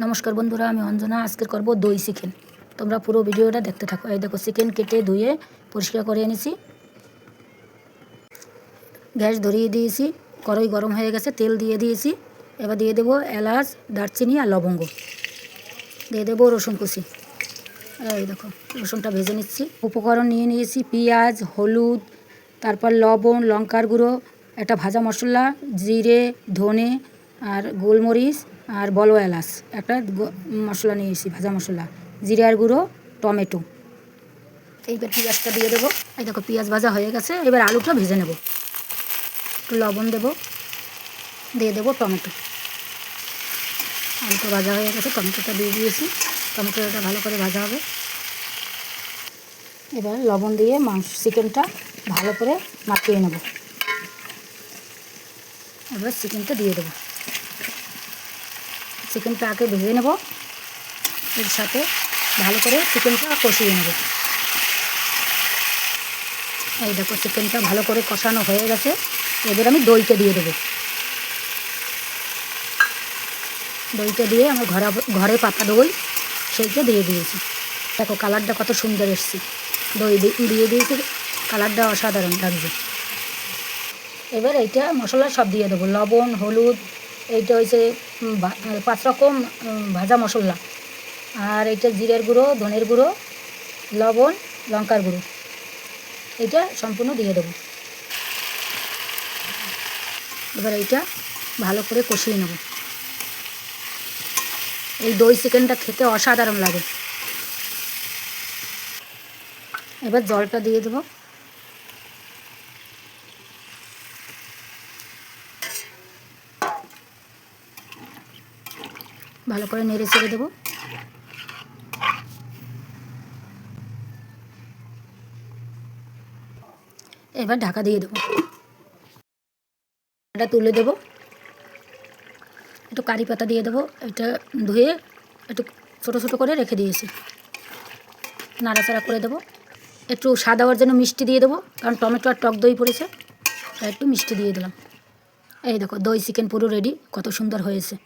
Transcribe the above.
নমস্কার বন্ধুরা, আমি অঞ্জনা। আজকে করব দই চিকেন। তোমরা পুরো ভিডিওটা দেখতে থাকো। এই দেখো, চিকেন কেটে ধুয়ে পরিষ্কার করে এনেছি। গ্যাস ধরিয়ে দিয়েছি, কড়াই গরম হয়ে গেছে, তেল দিয়ে দিয়েছি। এবার দিয়ে দেবো এলাচ, দারচিনি আর লবঙ্গ। দিয়ে দেবো রসুন কুচি। এই দেখো, রসুনটা ভেজে নিচ্ছি। উপকরণ নিয়ে নিয়েছি পেঁয়াজ, হলুদ, তারপর লবণ, লঙ্কার গুঁড়ো, একটা ভাজা মশলা, জিরে, ধনে আর গোলমরিচ আর বড় এলাচ একটা মশলা নিয়েছি, ভাজা মশলা, জিরার গুঁড়ো, টমেটো। এইবার পেঁয়াজটা দিয়ে দেবো। এই দেখো, পেঁয়াজ ভাজা হয়ে গেছে। এবার আলুটা ভেজে নেব। একটু লবণ দেবো, দিয়ে দেবো টমেটো। আলুটা ভাজা হয়ে গেছে, টমেটোটা দিয়ে দিয়েছি। টমেটোটা ভালো করে ভাজা হবে। এবার লবণ দিয়ে চিকেনটা ভালো করে মাখিয়ে নেব। এবার চিকেনটা দিয়ে দেবো। চিকেনটা আগে ভেজে নেব, এর সাথে ভালো করে চিকেনটা কষিয়ে নেব। এই দেখো, চিকেনটা ভালো করে কষানো হয়ে গেছে। এবার আমি দইটা দিয়ে দেবো। দইটা দিয়ে আমার ঘরে পাতা দই, সেইটা দিয়ে দিয়েছি। দেখো, কালারটা কত সুন্দর এসছে। দই দিয়ে দিয়েছি, কালারটা অসাধারণ লাগছে। এবার এইটা মশলা সব দিয়ে দেবো। লবণ, হলুদ, এইটা হচ্ছে 5 রকম ভাজা মশলা, আর এইটা জিরের গুঁড়ো, ধনের গুঁড়ো, লবণ, লঙ্কার গুঁড়ো, এইটা সম্পূর্ণ দিয়ে দেবো। এবার এইটা ভালো করে কষিয়ে নেব। এই দই চিকেনটা খেতে অসাধারণ লাগে। এবার জলটা দিয়ে দেবো। ভালো করে নেড়ে চেড়ে দেবো। এবার ঢাকা দিয়ে দেবো। এটা তুলে দেবো। একটু কারি পাতা দিয়ে দেবো। এটা ধুয়ে একটু ছোটো ছোটো করে রেখে দিয়েছি। নাড়াচাড়া করে দেবো। একটু স্বাদ হওয়ার জন্য মিষ্টি দিয়ে দেবো, কারণ টমেটো আর টক দই পড়েছে, তাই একটু মিষ্টি দিয়ে দিলাম। এই দেখো, দই চিকেন পুরো রেডি। কত সুন্দর হয়েছে।